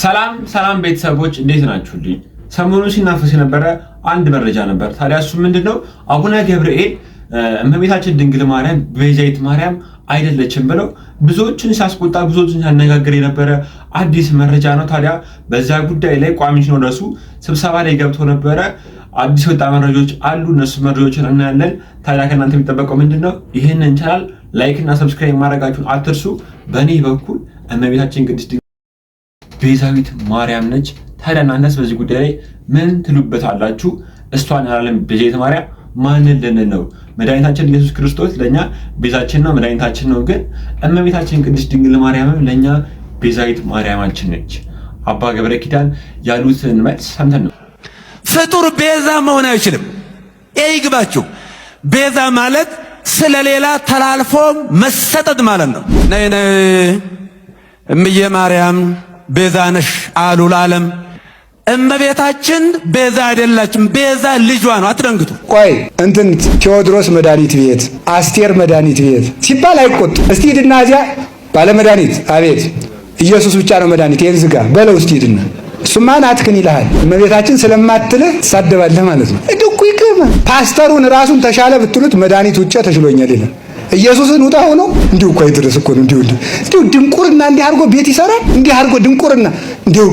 ሰላም ቤተሰቦች እንዴት ናችሁልኝ? ሰሞኑን ሲናፈስ የነበረ አንድ መረጃ ነበር። ታዲያ እሱ ምንድነው? አቡነ ገብርኤል እመቤታችን ድንግል ማርያም ቤዛዊት ማርያም አይደለችም ብለው ብዙዎችን ሲያስቆጣ ብዙዎችን ሲያነጋግር የነበረ አዲስ መረጃ ነው። ታዲያ በዛ ጉዳይ ላይ ቋሚ ሲኖዶሱ ስብሰባ ላይ ገብቶ ነበረ። አዲስ ወጣ መረጃዎች አሉ። እነሱ መረጃዎችን እናያለን። ታዲያ ከእናንተ የሚጠበቀው ምንድነው? ይህንን ቻናል ላይክ እና ሰብስክራይብ ማድረጋችሁን አትርሱ። በእኔ በኩል እመቤታችን ቅድስት ቤዛዊት ማርያም ነች። ታዲያ እናንተስ በዚህ ጉዳይ ላይ ምን ትሉበታላችሁ? እሷን ያላለም ቤዛዊት ማርያም ማንን ልንል ነው? መድኃኒታችን ኢየሱስ ክርስቶስ ለኛ ቤዛችን ነው፣ መድኃኒታችን ነው። ግን እመቤታችን ቅድስት ድንግል ማርያምም ለኛ ቤዛዊት ማርያማችን ነች። አባ ገብረ ኪዳን ያሉትን መልስ ሰምተን ነው። ፍጡር ቤዛ መሆን አይችልም። ይግባችሁ። ቤዛ ማለት ስለሌላ ተላልፎ መሰጠት ማለት ነው። ነይ እምዬ ማርያም ቤዛ ነሽ አሉ ለዓለም። እመቤታችን ቤዛ አይደላችም። ቤዛ ልጇ ነው። አትደንግጡ። ቆይ ቴዎድሮስ መድኃኒት ቤት፣ አስቴር መድኃኒት ቤት ሲባል አይቆጡ። እስቲ ሂድና እዚያ ባለ መድኃኒት አቤት ኢየሱስ ብቻ ነው መድኃኒት ይሄን ዝጋ በለው። እስቲ ሂድና እሱማ ናትክን ይልሃል። እመቤታችን ስለማትልህ ትሳደባለህ ማለት ነው። እኮ ይገርማል። ፓስተሩን ራሱን ተሻለ ብትሉት መድኃኒት ውጭ ተሽሎኛል ይላል። ኢየሱስን ውጣ ሆኖ እንዲሁ እኮ አይደረስ እኮ ነው። እንዲሁ ድንቁርና እንዲህ አድርጎ ቤት ይሰራል። እንዲህ አድርጎ ድንቁርና እንዲሁ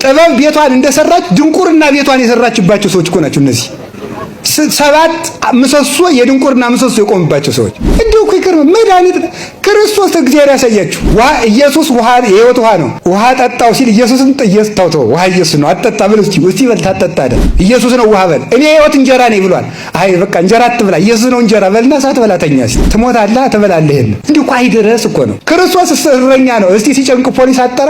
ጥበብ ቤቷን እንደሰራች ድንቁርና ቤቷን የሰራችባቸው ሰዎች እኮ ናቸው እነዚህ 7 ምሰሶ የድንቁርና ምሰሶ የቆምባቸው ሰዎች። እንዲሁ እኮ ይገርም። መድኃኒት ክርስቶስ እግዚአብሔር ያሳያችሁ። ኢየሱስ ውሃ የሕይወት ውሃ ነው። ውሃ ጠጣው ሲል ኢየሱስን ተው ውሃ ኢየሱስ ነው አጠጣ ብል እስቲ በል ታጠጣ አይደል? ኢየሱስ ነው ውሃ በል። እኔ የሕይወት እንጀራ ነኝ ብሏል። አይ በቃ እንጀራ አትብላ፣ ኢየሱስ ነው እንጀራ በልና ሳትበላተኛ እስቲ ትሞታለህ ትበላለህ። ይሄን እንዲሁ እኮ አይደረስ እኮ ነው። ክርስቶስ እረኛ ነው። እስቲ ሲጨንቅ ፖሊስ አጠራ።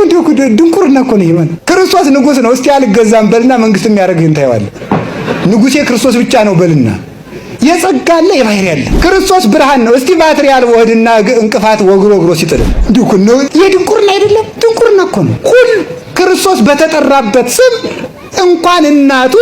እንዲሁ ድንቁርና እኮ ነው። ይሄን ክርስቶስ ንጉሥ ነው። እስቲ አልገዛም በልና መንግስት የሚያደርግህን ታየዋለህ። ንጉሴ ክርስቶስ ብቻ ነው በልና የጸጋለ የባህር ያለ ክርስቶስ ብርሃን ነው። እስቲ ባትሪ ያልወህድና እንቅፋት ወግሮ ሲጥል እንዲሁ እኮ ነው። የድንቁርና አይደለም ድንቁርና እኮ ነው። ሁሉ ክርስቶስ በተጠራበት ስም እንኳን እናቱ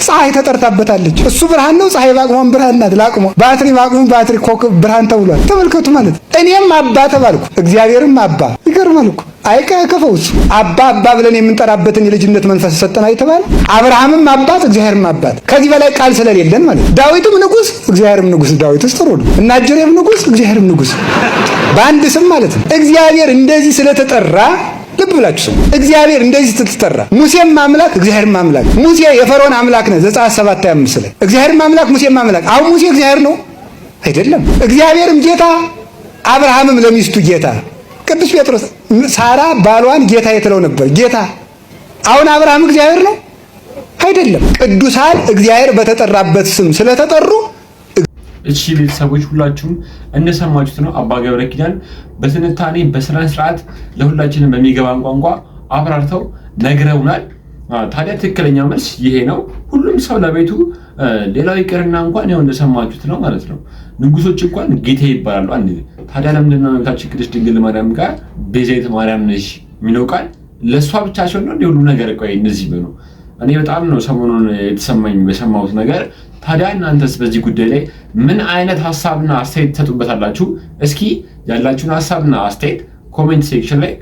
ፀሐይ ተጠርታበታለች። እሱ ብርሃን ነው። ፀሐይ ባቅሞን ብርሃን ናት። ላቅሞ ባትሪ ባቅሞ ባትሪ ኮከብ ብርሃን ተብሏል። ተመልከቱ ማለት እኔም አባ ተባልኩ እግዚአብሔርም አባ። ይገርማል እኮ አይከፈውስ አባ ብለን የምንጠራበትን የልጅነት መንፈስ ሰጠና አይተባል። አብርሃምም አባት እግዚአብሔርም አባት። ከዚህ በላይ ቃል ስለሌለን ማለት ዳዊትም ንጉስ እግዚአብሔርም ንጉስ። ዳዊትስ ጥሩ ነው። እና ጀሬም ንጉስ እግዚአብሔርም ንጉስ በአንድ ስም ማለት ነው። እግዚአብሔር እንደዚህ ስለተጠራ ልብ ብላችሁ ስሙ። እግዚአብሔር እንደዚህ ስለተጠራ ሙሴም አምላክ እግዚአብሔርም አምላክ። ሙሴ የፈርዖን አምላክ ነው ዘጸአት 7:25 ላይ እግዚአብሔርም አምላክ ሙሴም አምላክ። አሁን ሙሴ እግዚአብሔር ነው አይደለም? እግዚአብሔርም ጌታ አብርሃምም ለሚስቱ ጌታ። ቅዱስ ጴጥሮስ ሳራ ባሏን ጌታ የተለው ነበር ጌታ። አሁን አብርሃም እግዚአብሔር ነው አይደለም? ቅዱሳን እግዚአብሔር በተጠራበት ስም ስለተጠሩ። እሺ ቤተሰቦች ሁላችሁም እንደሰማችሁት ነው። አባ ገብረ ኪዳን በትንታኔ በስነ ስርዓት ለሁላችንም በሚገባን ቋንቋ አብራርተው ነግረውናል። ታዲያ ትክክለኛ መልስ ይሄ ነው። ሁሉም ሰው ለቤቱ ሌላው ይቅርና እንኳን ያው እንደሰማችሁት ነው ማለት ነው። ንጉሶች እንኳን ጌታ ይባላሉ። አንዴ ታዲያ ለምንድን ነው እመቤታችን ቅድስት ድንግል ማርያም ጋር ቤዛዊት ማርያም ነሽ የሚለው ቃል ለእሷ ብቻ ሲሆን ነው ሁሉ ነገር? ቆይ እነዚህ በሉ እኔ በጣም ነው ሰሞኑን የተሰማኝ በሰማሁት ነገር። ታዲያ እናንተስ በዚህ ጉዳይ ላይ ምን አይነት ሐሳብና አስተያየት ተጡበታላችሁ? እስኪ ያላችሁን ሐሳብና አስተያየት ኮሜንት ሴክሽን ላይ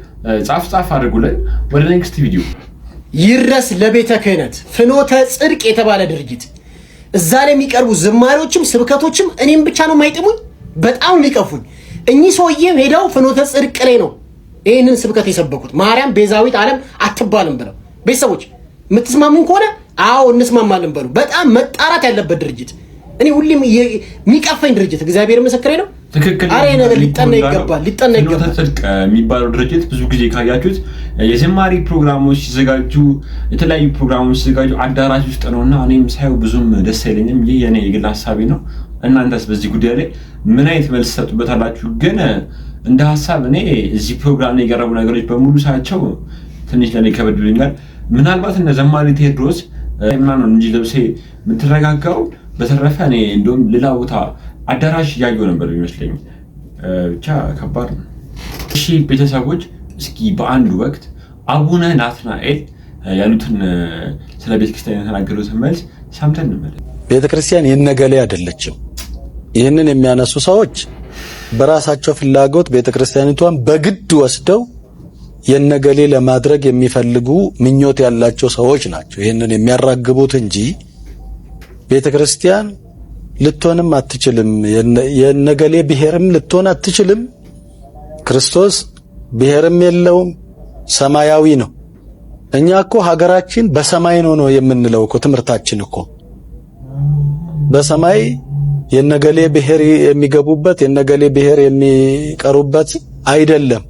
ጻፍ አድርጉልን። ወደ ኔክስት ቪዲዮ ይድረስ ለቤተ ክህነት ፍኖተ ጽድቅ የተባለ ድርጅት እዛ ላይ የሚቀርቡ ዝማሬዎችም ስብከቶችም እኔም ብቻ ነው የማይጥሙኝ፣ በጣም የሚቀፉኝ። እኚህ ሰውዬም ሄደው ፍኖተ ጽድቅ ላይ ነው ይህንን ስብከት የሰበኩት። ማርያም ቤዛዊት ዓለም አትባልም ብለው። ቤተሰቦች የምትስማሙኝ ከሆነ አዎ እንስማማለን በሉ። በጣም መጣራት ያለበት ድርጅት፣ እኔ ሁሌም የሚቀፈኝ ድርጅት፣ እግዚአብሔር ምስክሬ ነው። ትክክል። አሬ ነገር ሊጠና ይገባል። ፍኖተ ጽድቅ የሚባለው ድርጅት ብዙ ጊዜ ካያችሁት የዝማሬ ፕሮግራሞች ሲዘጋጁ፣ የተለያዩ ፕሮግራሞች ሲዘጋጁ አዳራሽ ውስጥ ነውና እኔም ሳይው ብዙም ደስ አይለኝም። ይህ የኔ የግል ሐሳቤ ነው። እናንተስ በዚህ ጉዳይ ላይ ምን አይነት መልስ ሰጡበታላችሁ? ግን እንደ ሐሳብ እኔ እዚህ ፕሮግራም ላይ የቀረቡ ነገሮች በሙሉ ሳያቸው ትንሽ ለኔ ከበድልኛል። ምናልባት እነ ዘማሪ ቴዎድሮስ ምናምን እንጂ ልብሴ የምትረጋጋው። በተረፈ እኔ እንደውም ሌላ ቦታ አዳራሽ እያየሁ ነበር ይመስለኝ። ብቻ ከባድ ነው። እሺ ቤተሰቦች እስኪ በአንድ ወቅት አቡነ ናትናኤል ያሉትን ስለ ቤተክርስቲያን የተናገሩትን መልስ ሰምተን እንመለስ። ቤተክርስቲያን የነገሌ አይደለችም። ይህንን የሚያነሱ ሰዎች በራሳቸው ፍላጎት ቤተክርስቲያኒቷን በግድ ወስደው የነገሌ ለማድረግ የሚፈልጉ ምኞት ያላቸው ሰዎች ናቸው ይሄንን የሚያራግቡት እንጂ ቤተክርስቲያን ልትሆንም አትችልም። የነገሌ ብሔርም ልትሆን አትችልም። ክርስቶስ ብሔርም የለውም፣ ሰማያዊ ነው። እኛ እኮ ሀገራችን በሰማይ ነው የምንለው እኮ ትምህርታችን እኮ በሰማይ የነገሌ ብሔር የሚገቡበት የነገሌ ብሔር የሚቀሩበት አይደለም።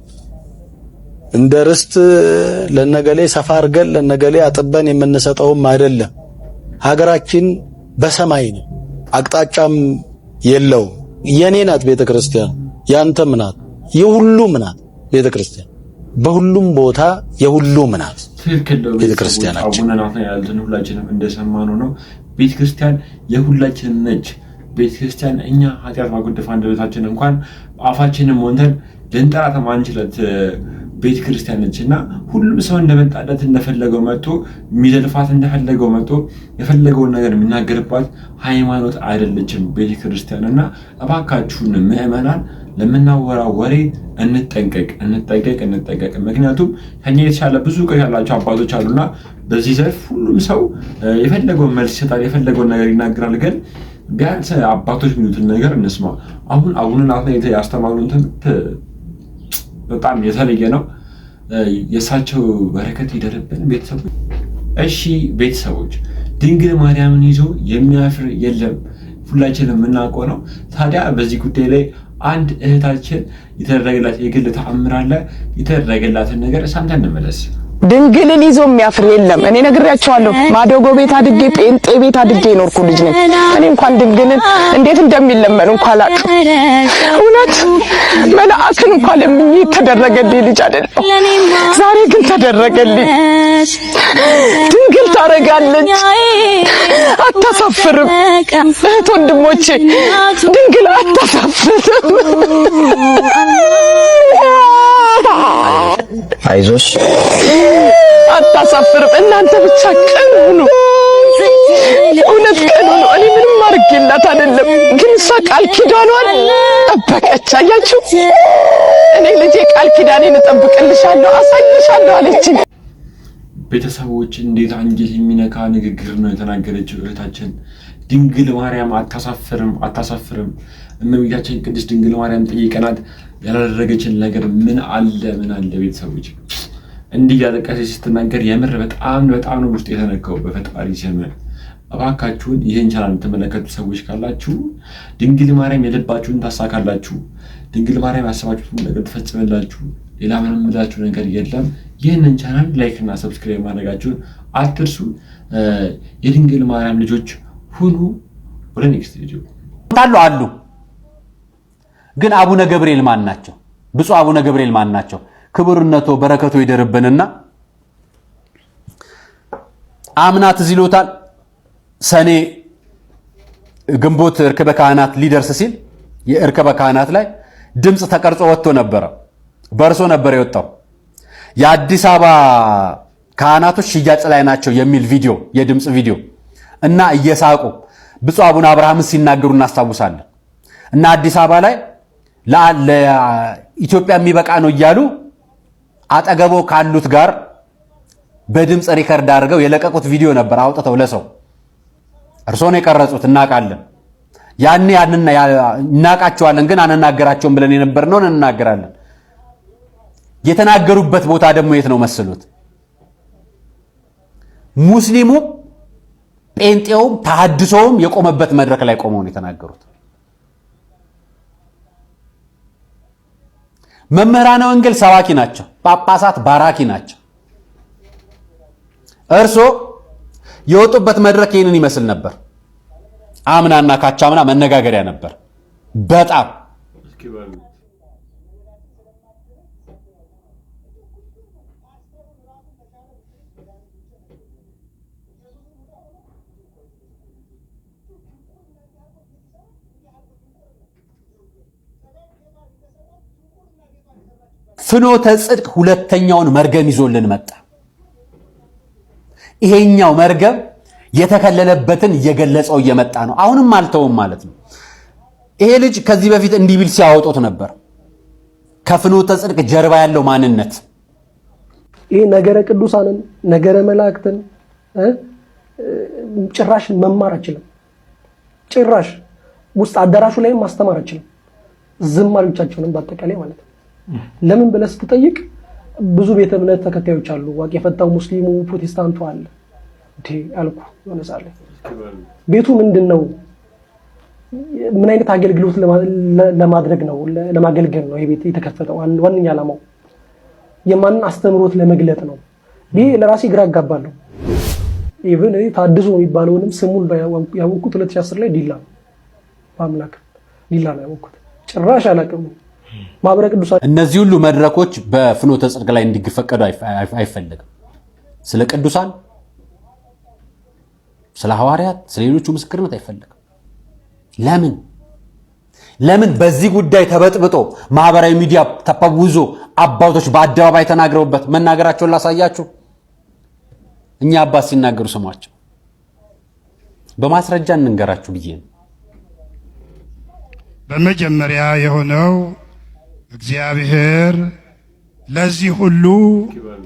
እንደ ርስት ለነገሌ ሰፋ አድርገን ለነገሌ አጥበን የምንሰጠውም አይደለም። ሀገራችን በሰማይ ነው፣ አቅጣጫም የለው። የኔ ናት ቤተክርስቲያን፣ ያንተም ናት፣ የሁሉም ናት ቤተክርስቲያን። በሁሉም ቦታ የሁሉም ናት ቤተክርስቲያናችን። አቡነ ናትናኤል ሁላችንም እንደሰማነው ነው። ቤተክርስቲያን የሁላችንም ነች። ቤተክርስቲያን እኛ ኃጢአት ማጉደፍ አንደበታችን እንኳን አፋችንን ሞንተን ልንጠራት ማንችላት ቤተክርስቲያን ነችና ሁሉም ሰው እንደመጣለት እንደፈለገው መጥቶ የሚዘልፋት እንደፈለገው መጥቶ የፈለገውን ነገር የሚናገርባት ሃይማኖት አይደለችም ቤተክርስቲያንና እባካችሁን ምዕመናን ለምናወራው ወሬ እንጠንቀቅ። ምክንያቱም ከኛ የተሻለ ብዙ እውቀት ያላቸው አባቶች አሉና በዚህ ዘርፍ ሁሉም ሰው የፈለገውን መልስ ይሰጣል፣ የፈለገውን ነገር ይናገራል። ግን ቢያንስ አባቶች የሚሉትን ነገር እንስማ። አሁን አቡነ ናትናኤል ያስተማሩን ትምህርት በጣም የተለየ ነው። የእሳቸው በረከት ይደርብን ቤተሰቦች። እሺ ቤተሰቦች፣ ድንግል ማርያምን ይዞ የሚያፍር የለም፣ ሁላችንም የምናውቀው ነው። ታዲያ በዚህ ጉዳይ ላይ አንድ እህታችን የተደረገላት የግል ተአምር አለ። የተደረገላትን ነገር ሰምተን እንመለስ። ድንግልን ይዞ የሚያፍር የለም። እኔ ነግሬያቸዋለሁ። ማደጎ ቤት አድጌ ጴንጤ ቤት አድጌ ኖርኩ ልጅ ነኝ። እኔ እንኳን ድንግልን እንዴት እንደሚለመን እንኳን አላውቅም። እውነት መልአክን እንኳን ለምኜ ተደረገልኝ ልጅ አይደለም። ዛሬ ግን ተደረገልኝ። ድንግል ታረጋለች፣ አታሳፍርም። እህት ወንድሞቼ፣ ድንግል አታሳፍርም። አይዞሽ፣ አታሳፍርም። እናንተ ብቻ ቀን ሁኑ፣ እውነት ቀን ሁኑ። እኔ ምንም አድርጌላት አይደለም፣ ግን እሷ ቃል ኪዳኗን ጠበቀች። አያችሁ፣ እኔ ልጄ ቃል ኪዳኔን እጠብቅልሻለሁ፣ አሳይሻለሁ አለችኝ። ቤተሰቦች፣ እንዴት አንጀት የሚነካ ንግግር ነው የተናገረችው እህታችን። ድንግል ማርያም አታሳፍርም። እመቤታችን ቅድስት ድንግል ማርያም ጠይቀናት ያላደረገችን ነገር ምን አለ? ቤተሰቦች እንዲህ ያለቀሰች ስትናገር የምር በጣም ነው ውስጥ የተነካው። በፈጣሪ ስም እባካችሁን ይህን ቻናል የምትመለከቱ ሰዎች ካላችሁ ድንግል ማርያም የልባችሁን ታሳካላችሁ። ድንግል ማርያም ያሰባችሁትን ነገር ትፈጽምላችሁ። ሌላ ምንም የምላችሁ ነገር የለም። ይህንን ቻናል ላይክ እና ሰብስክራይብ ማድረጋችሁን አትርሱ። የድንግል ማርያም ልጆች ሁኑ። ወደ ኔክስት ቪዲዮ አሉ። ግን አቡነ ገብርኤል ማን ናቸው? ብፁዕ አቡነ ገብርኤል ማን ናቸው? ክብርነቶ በረከቱ ይደርብንና አምናት ዝሎታል ሰኔ ግንቦት እርክበ ካህናት ሊደርስ ሲል የእርክበ ካህናት ላይ ድምጽ ተቀርጾ ወጥቶ ነበር። በርሶ ነበር የወጣው። የአዲስ አበባ ካህናቶች ሽያጭ ላይ ናቸው የሚል ቪዲዮ፣ የድምጽ ቪዲዮ እና እየሳቁ ብፁዕ አቡነ አብርሃምን ሲናገሩ እናስታውሳለን። እና አዲስ አበባ ላይ ለኢትዮጵያ የሚበቃ ነው እያሉ አጠገቦ ካሉት ጋር በድምጽ ሪከርድ አድርገው የለቀቁት ቪዲዮ ነበር አውጥተው ለሰው። እርሶን የቀረጹት እናውቃለን። ያኔ እናውቃቸዋለን፣ ግን አንናገራቸውም ብለን የነበርነውን እንናገራለን። የተናገሩበት ቦታ ደግሞ የት ነው መስሉት? ሙስሊሙ ጴንጤውም ተሐድሶውም የቆመበት መድረክ ላይ ቆመው ነው የተናገሩት። መምህራነ ወንጌል ሰባኪ ናቸው፣ ጳጳሳት ባራኪ ናቸው። እርሶ የወጡበት መድረክ ይህንን ይመስል ነበር። አምናና ካቻምና መነጋገሪያ ነበር በጣም። ፍኖተ ጽድቅ ሁለተኛውን መርገም ይዞልን መጣ። ይሄኛው መርገም የተከለለበትን እየገለጸው እየመጣ ነው። አሁንም አልተውም ማለት ነው። ይሄ ልጅ ከዚህ በፊት እንዲህ ቢል ሲያወጡት ነበር። ከፍኖተ ጽድቅ ጀርባ ያለው ማንነት ይሄ ነገረ ቅዱሳንን ነገረ መላእክትን ጭራሽ መማር አችልም። ጭራሽ ውስጥ አዳራሹ ላይ ማስተማር አችልም። ዝማሬዎቻቸውንም በአጠቃላይ ማለት ነው። ለምን ብለህ ስትጠይቅ ብዙ ቤተ እምነት ተከታዮች አሉ። ዋቂ የፈታው ሙስሊሙ ፕሮቴስታንቱ አለ እንዴ አልኩ። የሆነ ሰዓት ላይ ቤቱ ምንድነው? ምን አይነት አገልግሎት ለማድረግ ነው? ለማገልገል ነው ይሄ ቤት የተከፈተው። ዋንኛ ዓላማው የማንን አስተምሮት ለመግለጥ ነው። ይሄ ለራሴ ግራ አጋባለሁ። ኢቭን ታድሶ የሚባለውንም ስሙን ያወቅኩት 2010 ላይ ዲላ ማምላክ ዲላ ነው ያወቅኩት። ጭራሽ አላውቅም። ማህበረ ቅዱሳን እነዚህ ሁሉ መድረኮች በፍኖተ ጽድቅ ላይ እንዲፈቀዱ አይፈልግም። ስለ ቅዱሳን፣ ስለ ሐዋርያት፣ ስለ ሌሎቹ ምስክርነት አይፈልግም። ለምን በዚህ ጉዳይ ተበጥብጦ ማህበራዊ ሚዲያ ተፈውዞ አባቶች በአደባባይ ተናግረውበት መናገራቸውን ላሳያችሁ። እኛ አባት ሲናገሩ ስሟቸው በማስረጃ እንንገራችሁ ብዬ ነው። በመጀመሪያ የሆነው እግዚአብሔር ለዚህ ሁሉ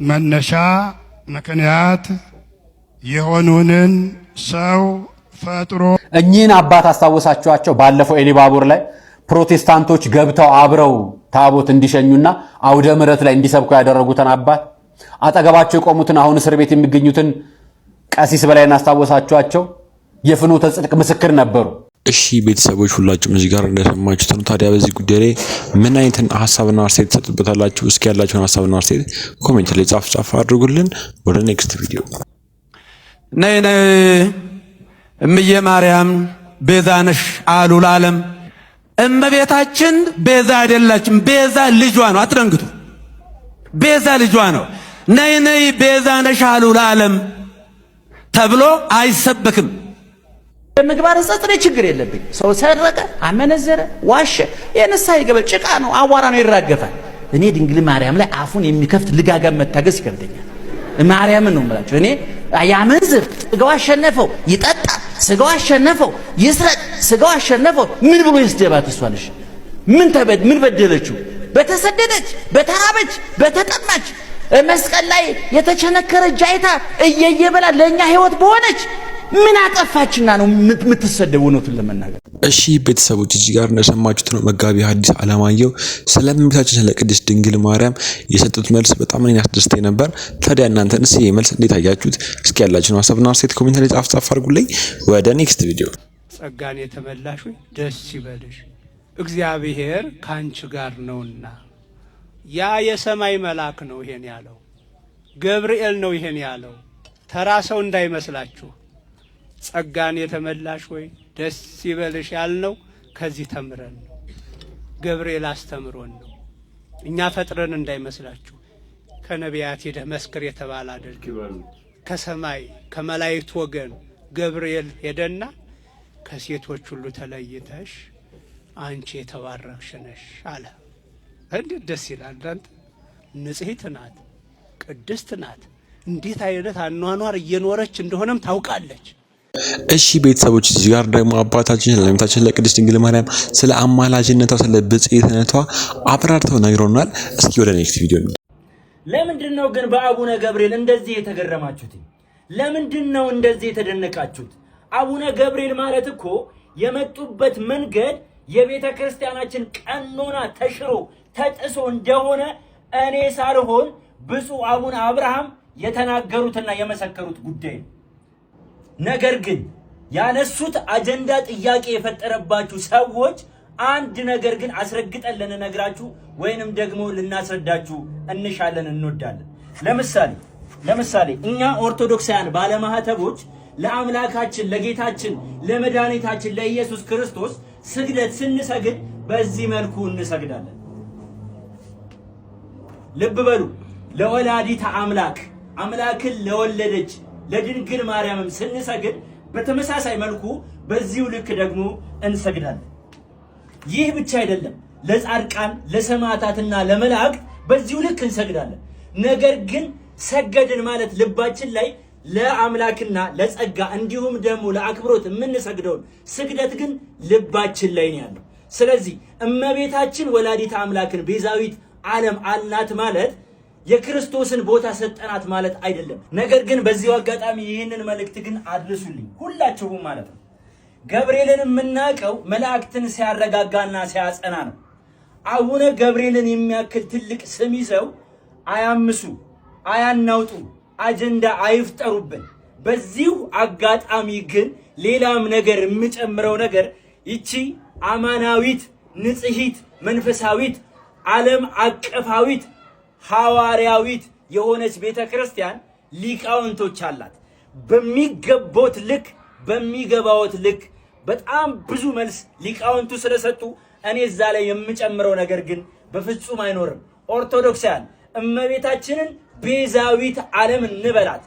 መነሻ ምክንያት የሆኑንን ሰው ፈጥሮ እኚህን አባት አስታወሳችኋቸው? ባለፈው ኤሊባቡር ላይ ፕሮቴስታንቶች ገብተው አብረው ታቦት እንዲሸኙና አውደ ምሕረት ላይ እንዲሰብኩ ያደረጉትን አባት አጠገባቸው የቆሙትን አሁን እስር ቤት የሚገኙትን ቀሲስ በላይን አስታወሳችኋቸው? የፍኖተ ጽድቅ ምስክር ነበሩ። እሺ ቤተሰቦች ሁላችሁም እዚህ ጋር እንደሰማችሁት ነው። ታዲያ በዚህ ጉዳይ ላይ ምን አይነት ሐሳብና አስተያየት ተሰጥበታላችሁ? እስኪ ያላችሁን ሐሳብና አስተያየት ኮሜንት ላይ ጻፍ አድርጉልን። ወደ ኔክስት ቪዲዮ ነይ እምዬ ማርያም ቤዛ ነሽ አሉ ለዓለም። እመቤታችን ቤዛ አይደላችም። ቤዛ ልጇ ነው። አትደንግጡ። ቤዛ ልጇ ነው። ነይ ቤዛ ነሽ አሉ ለዓለም ተብሎ አይሰበክም። በምግባር ጸጥሬ ችግር የለብኝ። ሰው ሰረቀ፣ አመነዘረ፣ ዋሸ፣ የነሳ ይገበል ጭቃ ነው፣ አዋራ ነው፣ ይራገፋል። እኔ ድንግል ማርያም ላይ አፉን የሚከፍት ልጋጋም መታገስ ይከብደኛል። ማርያምን ነው የምላችሁ። እኔ ያመንዝር፣ ስጋው አሸነፈው፣ ይጠጣ፣ ስጋው አሸነፈው፣ ይስረቅ፣ ስጋው አሸነፈው። ምን ብሎ ይስደባት? እሷልሽ ምን በደለችው? በተሰደደች፣ በተራበች፣ በተጠማች መስቀል ላይ የተቸነከረች አይታ እየየበላ ለኛ ህይወት በሆነች ምን አጠፋችና ነው የምትሰደው? ነው ለመናገር እሺ ቤተሰቦች እዚህ ጋር እንደሰማችሁት ነው መጋቢ ሐዲስ ዓለማየሁ ስለ እመቤታችን ስለ ቅድስት ድንግል ማርያም የሰጡት መልስ በጣም እኔን ያስደስተኝ ነበር። ታዲያ እናንተንስ ይሄ መልስ እንዴት አያችሁት? እስኪ ያላችሁን ሐሳብና አስተያየት ኮሜንት ላይ ጻፍ አድርጉልኝ። ወደ ኔክስት ቪዲዮ። ጸጋን የተመላሽ ሆይ ደስ ይበልሽ እግዚአብሔር ካንቺ ጋር ነውና። ያ የሰማይ መልአክ ነው ይሄን ያለው፣ ገብርኤል ነው ይሄን ያለው፣ ተራ ሰው እንዳይመስላችሁ። ጸጋን የተመላሽ ሆይ ደስ ይበልሽ ያልነው ከዚህ ተምረን ነው። ገብርኤል አስተምሮን ነው። እኛ ፈጥረን እንዳይመስላችሁ። ከነቢያት ሄደህ መስክር የተባለ አይደል። ከሰማይ ከመላእክት ወገን ገብርኤል ሄደና ከሴቶች ሁሉ ተለይተሽ አንቺ የተባረክሽ ነሽ አለ። እንዴት ደስ ይላል! አንተ ንጽሕት ናት፣ ቅድስት ናት። እንዴት አይነት አኗኗር እየኖረች እንደሆነም ታውቃለች። እሺ ቤተሰቦች እዚህ ጋር ደግሞ አባታችን ለእመቤታችን ለቅድስት ድንግል ማርያም ስለ አማላጅነቷ ስለ ብጽዕትነቷ አብራርተው ነግረውናል። እስኪ ወደ ኔክስት ቪዲዮ። ለምንድነው ግን በአቡነ ገብርኤል እንደዚህ የተገረማችሁት? ለምንድነው እንደዚህ የተደነቃችሁት? አቡነ ገብርኤል ማለት እኮ የመጡበት መንገድ የቤተ ክርስቲያናችን ቀኖና ተሽሮ ተጥሶ እንደሆነ እኔ ሳልሆን ብፁዕ አቡነ አብርሃም የተናገሩትና የመሰከሩት ጉዳይ ነው። ነገር ግን ያነሱት አጀንዳ ጥያቄ የፈጠረባችሁ ሰዎች አንድ ነገር ግን አስረግጠን ልንነግራችሁ ወይንም ደግሞ ልናስረዳችሁ እንሻለን እንወዳለን። ለምሳሌ እኛ ኦርቶዶክሳውያን ባለማህተቦች ለአምላካችን ለጌታችን ለመድኃኒታችን ለኢየሱስ ክርስቶስ ስግደት ስንሰግድ በዚህ መልኩ እንሰግዳለን። ልብ በሉ። ለወላዲተ አምላክ አምላክን ለወለደች ለድንግል ማርያምም ስንሰግድ በተመሳሳይ መልኩ በዚሁ ልክ ደግሞ እንሰግዳለን። ይህ ብቻ አይደለም፣ ለጻድቃን ለሰማዕታትና ለመላእክት በዚሁ ልክ እንሰግዳለን። ነገር ግን ሰገድን ማለት ልባችን ላይ ለአምላክና ለጸጋ እንዲሁም ደግሞ ለአክብሮት የምንሰግደውን ስግደት ግን ልባችን ላይ ነው ያለው። ስለዚህ እመቤታችን ወላዲተ አምላክን ቤዛዊት ዓለም አልናት ማለት የክርስቶስን ቦታ ሰጠናት ማለት አይደለም። ነገር ግን በዚሁ አጋጣሚ ይህንን መልእክት ግን አድርሱልኝ ሁላችሁም ማለት ነው። ገብርኤልን የምናውቀው መላእክትን ሲያረጋጋና ሲያጸና ነው። አቡነ ገብርኤልን የሚያክል ትልቅ ስም ይዘው አያምሱ፣ አያናውጡ፣ አጀንዳ አይፍጠሩብን። በዚሁ አጋጣሚ ግን ሌላም ነገር የምጨምረው ነገር ይቺ አማናዊት፣ ንጽሂት፣ መንፈሳዊት፣ ዓለም አቀፋዊት፣ ሐዋርያዊት የሆነች ቤተክርስቲያን ሊቃውንቶች አላት። በሚገቦት ልክ በሚገባዎት ልክ በጣም ብዙ መልስ ሊቃውንቱ ስለሰጡ እኔ እዛ ላይ የምጨምረው ነገር ግን በፍጹም አይኖርም። ኦርቶዶክሳውያን እመቤታችንን ቤዛዊት ዓለም እንበላት፣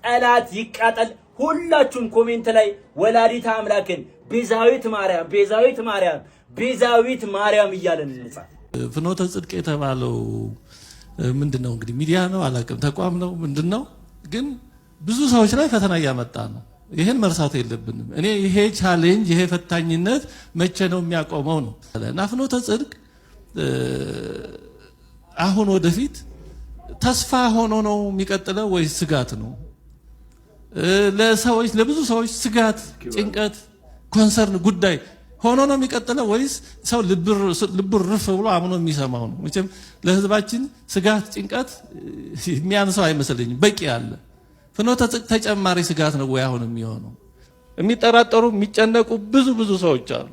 ጠላት ይቃጠል። ሁላችሁም ኮሜንት ላይ ወላዲተ አምላክን ቤዛዊት ማርያም፣ ቤዛዊት ማርያም፣ ቤዛዊት ማርያም እያለን እንጻፍ። ፍኖተ ጽድቅ የተባለው ምንድነው? እንግዲህ ሚዲያ ነው አላውቅም፣ ተቋም ነው ምንድነው? ግን ብዙ ሰዎች ላይ ፈተና እያመጣ ነው። ይሄን መርሳት የለብንም። እኔ ይሄ ቻሌንጅ ይሄ ፈታኝነት መቼ ነው የሚያቆመው ነው እና ፍኖተ ጽድቅ አሁን ወደፊት ተስፋ ሆኖ ነው የሚቀጥለው ወይስ ስጋት ነው? ለሰዎች ለብዙ ሰዎች ስጋት፣ ጭንቀት፣ ኮንሰርን ጉዳይ ሆኖ ነው የሚቀጥለው ወይስ ሰው ልብ ርፍ ብሎ አምኖ የሚሰማው ነው? መቼም ለህዝባችን ስጋት፣ ጭንቀት የሚያንሰው አይመስለኝም። በቂ አለ። ፍኖተ ጽድቅ ተጨማሪ ስጋት ነው ወይ አሁን የሚሆነው? የሚጠራጠሩ የሚጨነቁ ብዙ ሰዎች አሉ።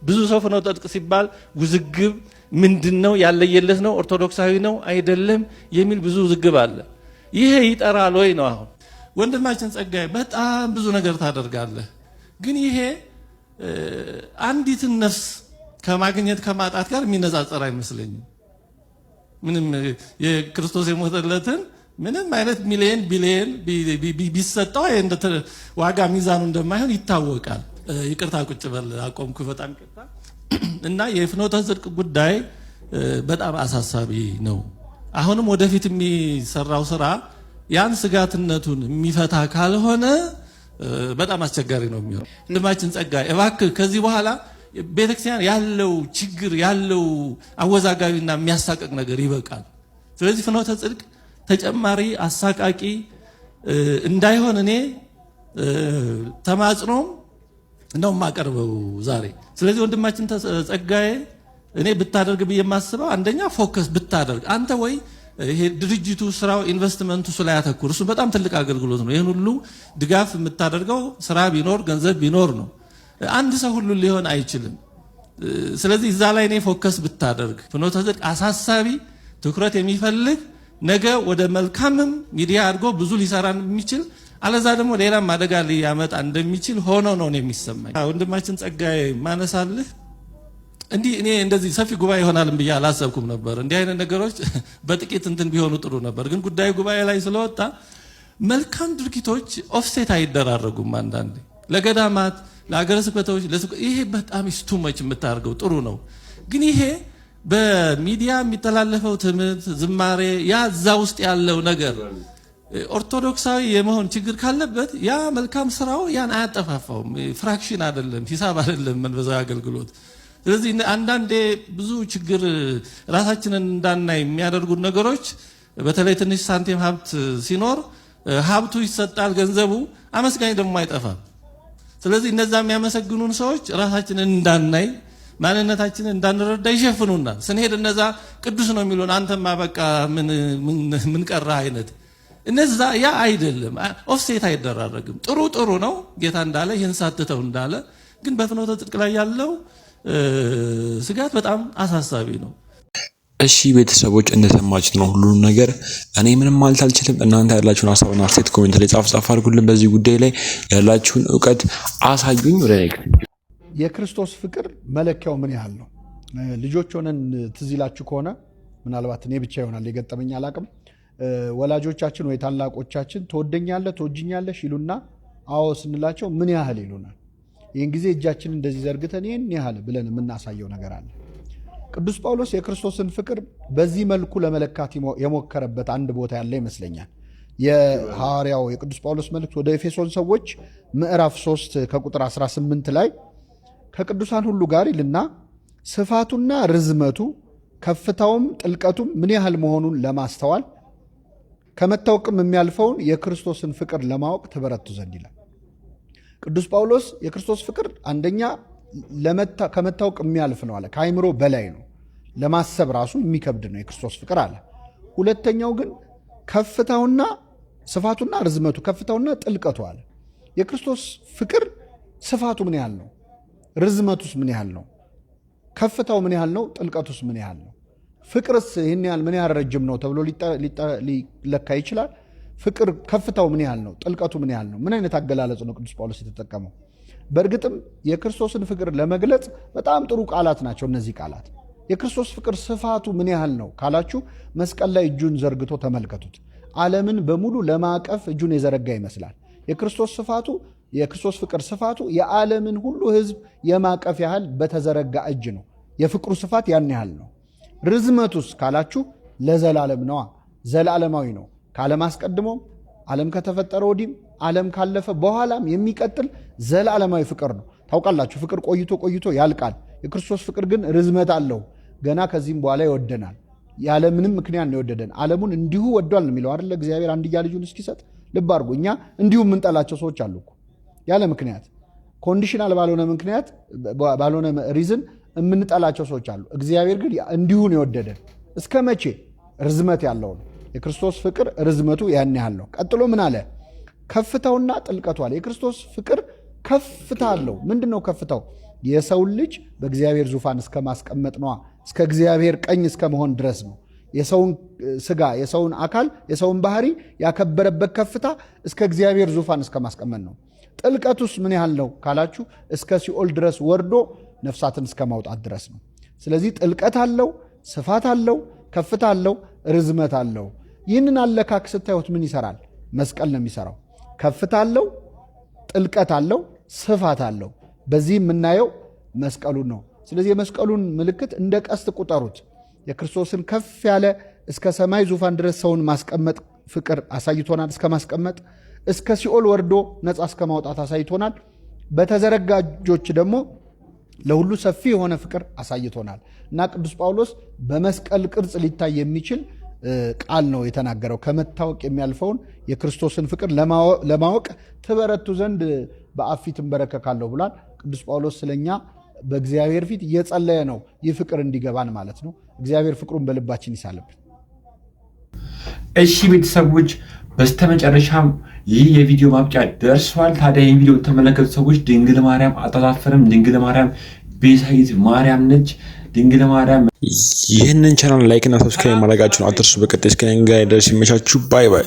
ብዙ ሰው ፍኖተ ጽድቅ ሲባል ውዝግብ ምንድነው? ያለየለት ነው? ኦርቶዶክሳዊ ነው አይደለም የሚል ብዙ ውዝግብ አለ። ይሄ ይጠራል ወይ ነው? አሁን ወንድማችን ጸጋዬ በጣም ብዙ ነገር ታደርጋለህ፣ ግን ይሄ አንዲትን ነፍስ ከማግኘት ከማጣት ጋር የሚነጻጸር አይመስለኝም። ምንም የክርስቶስ የሞተለትን ምንም አይነት ሚሊየን ቢሊየን ቢሰጠው ዋጋ ሚዛኑ እንደማይሆን ይታወቃል። ይቅርታ ቁጭ በል አቆምኩ። በጣም ይቅርታ። እና የፍኖተ ጽድቅ ጉዳይ በጣም አሳሳቢ ነው። አሁንም ወደፊት የሚሰራው ስራ ያን ስጋትነቱን የሚፈታ ካልሆነ በጣም አስቸጋሪ ነው የሚሆነው። ወንድማችን ጸጋዬ እባክህ ከዚህ በኋላ ቤተክርስቲያን ያለው ችግር ያለው አወዛጋቢና የሚያሳቀቅ ነገር ይበቃል። ስለዚህ ፍኖተ ጽድቅ ተጨማሪ አሳቃቂ እንዳይሆን እኔ ተማጽኖም ነው የማቀርበው ዛሬ። ስለዚህ ወንድማችን ጸጋዬ እኔ ብታደርግ ብዬ የማስበው አንደኛ ፎከስ ብታደርግ አንተ ወይ ይሄ ድርጅቱ ስራው ኢንቨስትመንቱ ላይ ያተኩር። እሱ በጣም ትልቅ አገልግሎት ነው። ይሄን ሁሉ ድጋፍ የምታደርገው ስራ ቢኖር ገንዘብ ቢኖር ነው። አንድ ሰው ሁሉ ሊሆን አይችልም። ስለዚህ እዛ ላይ እኔ ፎከስ ብታደርግ ፍኖተ ጽድቅ አሳሳቢ ትኩረት የሚፈልግ ነገ ወደ መልካምም ሚዲያ አድርጎ ብዙ ሊሰራ የሚችል አለዛ ደግሞ ሌላም አደጋ ሊያመጣ እንደሚችል ሆኖ ነው የሚሰማኝ። ወንድማችን ጸጋዬ ማነሳልህ እንዲህ እኔ እንደዚህ ሰፊ ጉባኤ ይሆናል ብዬ አላሰብኩም ነበር። እንዲህ አይነት ነገሮች በጥቂት እንትን ቢሆኑ ጥሩ ነበር። ግን ጉዳዩ ጉባኤ ላይ ስለወጣ መልካም ድርጊቶች ኦፍሴት አይደራረጉም። አንዳንዴ ለገዳማት፣ ለሀገረ ስብከቶች ይሄ በጣም ስቱመች የምታደርገው ጥሩ ነው። ግን ይሄ በሚዲያ የሚተላለፈው ትምህርት፣ ዝማሬ ያ እዛ ውስጥ ያለው ነገር ኦርቶዶክሳዊ የመሆን ችግር ካለበት ያ መልካም ስራው ያን አያጠፋፋውም። ፍራክሽን አይደለም፣ ሂሳብ አይደለም መንፈሳዊ አገልግሎት። ስለዚህ አንዳንዴ ብዙ ችግር ራሳችንን እንዳናይ የሚያደርጉት ነገሮች በተለይ ትንሽ ሳንቲም ሀብት ሲኖር ሀብቱ ይሰጣል፣ ገንዘቡ አመስጋኝ ደግሞ አይጠፋም። ስለዚህ እነዛ የሚያመሰግኑን ሰዎች ራሳችንን እንዳናይ ማንነታችንን እንዳንረዳ ይሸፍኑናል። ስንሄድ እነዛ ቅዱስ ነው የሚሉን አንተማ በቃ ምን ቀራ አይነት እነዛ ያ አይደለም። ኦፍሴት አይደራረግም። ጥሩ ነው ጌታ እንዳለ ይህን ሳትተው እንዳለ። ግን በፍኖተ ጽድቅ ላይ ያለው ስጋት በጣም አሳሳቢ ነው። እሺ ቤተሰቦች እንደሰማችሁት ነው ሁሉንም ነገር። እኔ ምንም ማለት አልችልም። እናንተ ያላችሁን ሀሳብና አስተያየት ኮሜንት ላይ ጻፍ አድርጉልን። በዚህ ጉዳይ ላይ ያላችሁን እውቀት አሳዩኝ። ወደ የክርስቶስ ፍቅር መለኪያው ምን ያህል ነው? ልጆች ሆነን ትዝ ይላችሁ ከሆነ ምናልባት እኔ ብቻ ይሆናል የገጠመኝ አላቅም፣ ወላጆቻችን ወይ ታላቆቻችን ትወደኛለህ ትወጂኛለሽ ይሉና አዎ ስንላቸው ምን ያህል ይሉናል። ይህን ጊዜ እጃችን እንደዚህ ዘርግተን ይህን ያህል ብለን የምናሳየው ነገር አለ። ቅዱስ ጳውሎስ የክርስቶስን ፍቅር በዚህ መልኩ ለመለካት የሞከረበት አንድ ቦታ ያለ ይመስለኛል። የሐዋርያው የቅዱስ ጳውሎስ መልእክት ወደ ኤፌሶን ሰዎች ምዕራፍ 3 ከቁጥር 18 ላይ ከቅዱሳን ሁሉ ጋር ይልና ስፋቱና ርዝመቱ ከፍታውም ጥልቀቱም ምን ያህል መሆኑን ለማስተዋል ከመታወቅም የሚያልፈውን የክርስቶስን ፍቅር ለማወቅ ትበረቱ ዘንድ ይላል ቅዱስ ጳውሎስ። የክርስቶስ ፍቅር አንደኛ ከመታወቅ የሚያልፍ ነው አለ፣ ከአይምሮ በላይ ነው፣ ለማሰብ ራሱ የሚከብድ ነው የክርስቶስ ፍቅር አለ። ሁለተኛው ግን ከፍታውና ስፋቱና ርዝመቱ፣ ከፍታውና ጥልቀቱ አለ። የክርስቶስ ፍቅር ስፋቱ ምን ያህል ነው? ርዝመቱስ ምን ያህል ነው? ከፍታው ምን ያህል ነው? ጥልቀቱስ ምን ያህል ነው? ፍቅርስ ይህን ያህል ምን ያህል ረጅም ነው ተብሎ ሊለካ ይችላል? ፍቅር ከፍታው ምን ያህል ነው? ጥልቀቱ ምን ያህል ነው? ምን አይነት አገላለጽ ነው ቅዱስ ጳውሎስ የተጠቀመው? በእርግጥም የክርስቶስን ፍቅር ለመግለጽ በጣም ጥሩ ቃላት ናቸው እነዚህ ቃላት። የክርስቶስ ፍቅር ስፋቱ ምን ያህል ነው ካላችሁ መስቀል ላይ እጁን ዘርግቶ ተመልከቱት። ዓለምን በሙሉ ለማቀፍ እጁን የዘረጋ ይመስላል። የክርስቶስ ፍቅር ስፋቱ የዓለምን ሁሉ ሕዝብ የማቀፍ ያህል በተዘረጋ እጅ ነው። የፍቅሩ ስፋት ያን ያህል ነው። ርዝመቱስ ካላችሁ ለዘላለም ነዋ፣ ዘላለማዊ ነው። ከዓለም አስቀድሞም ዓለም ከተፈጠረ ወዲህም ዓለም ካለፈ በኋላም የሚቀጥል ዘላለማዊ ፍቅር ነው። ታውቃላችሁ ፍቅር ቆይቶ ቆይቶ ያልቃል። የክርስቶስ ፍቅር ግን ርዝመት አለው። ገና ከዚህም በኋላ ይወደናል። ያለምንም ምክንያት ነው የወደደን። ዓለሙን እንዲሁ ወዷል ነው የሚለው አይደለ? እግዚአብሔር አንድያ ልጁን እስኪሰጥ። ልብ አድርጎ እኛ እንዲሁ የምንጠላቸው ሰዎች አሉ እኮ ያለ ምክንያት፣ ኮንዲሽናል ባልሆነ ምክንያት ባልሆነ ሪዝን የምንጠላቸው ሰዎች አሉ። እግዚአብሔር ግን እንዲሁ ነው የወደደን። እስከ መቼ? ርዝመት ያለው ነው የክርስቶስ ፍቅር። ርዝመቱ ያን ያህል ነው። ቀጥሎ ምን አለ? ከፍታውና ጥልቀቱ አለ። የክርስቶስ ፍቅር ከፍታ አለው። ምንድን ነው ከፍታው? የሰውን ልጅ በእግዚአብሔር ዙፋን እስከ ማስቀመጥ ነዋ። እስከ እግዚአብሔር ቀኝ እስከ መሆን ድረስ ነው። የሰውን ስጋ፣ የሰውን አካል፣ የሰውን ባህሪ ያከበረበት ከፍታ እስከ እግዚአብሔር ዙፋን እስከ ማስቀመጥ ነው። ጥልቀቱስ ምን ያህል ነው ካላችሁ እስከ ሲኦል ድረስ ወርዶ ነፍሳትን እስከ ማውጣት ድረስ ነው። ስለዚህ ጥልቀት አለው፣ ስፋት አለው፣ ከፍታ አለው፣ ርዝመት አለው። ይህንን አለካክ ስታዩት ምን ይሰራል? መስቀል ነው የሚሰራው። ከፍታ አለው፣ ጥልቀት አለው፣ ስፋት አለው። በዚህ የምናየው መስቀሉን ነው። ስለዚህ የመስቀሉን ምልክት እንደ ቀስት ቁጠሩት። የክርስቶስን ከፍ ያለ እስከ ሰማይ ዙፋን ድረስ ሰውን ማስቀመጥ ፍቅር አሳይቶናል። እስከ ማስቀመጥ እስከ ሲኦል ወርዶ ነፃ እስከ ማውጣት አሳይቶናል። በተዘረጋ እጆች ደግሞ ለሁሉ ሰፊ የሆነ ፍቅር አሳይቶናል እና ቅዱስ ጳውሎስ በመስቀል ቅርጽ ሊታይ የሚችል ቃል ነው የተናገረው። ከመታወቅ የሚያልፈውን የክርስቶስን ፍቅር ለማወቅ ትበረቱ ዘንድ በአብ ፊት እንበረከካለሁ ብሏል። ቅዱስ ጳውሎስ ስለኛ በእግዚአብሔር ፊት እየጸለየ ነው፣ ይህ ፍቅር እንዲገባን ማለት ነው። እግዚአብሔር ፍቅሩን በልባችን ይሳልብን። እሺ ቤተሰቦች፣ በስተመጨረሻም ይህ የቪዲዮ ማብቂያ ደርሷል። ታዲያ ይህን ቪዲዮ ተመለከቱ ሰዎች ድንግል ማርያም አታሳፍርም። ድንግል ማርያም ቤዛዊት ማርያም ነች። ድንግል ማርያም ይህንን ቻናል ላይክ እና ሰብስክራይብ ማድረጋችሁን አትርሱ። በቀጣይ እስከ ጋር ደርስ ይመቻችሁ። ባይ ባይ።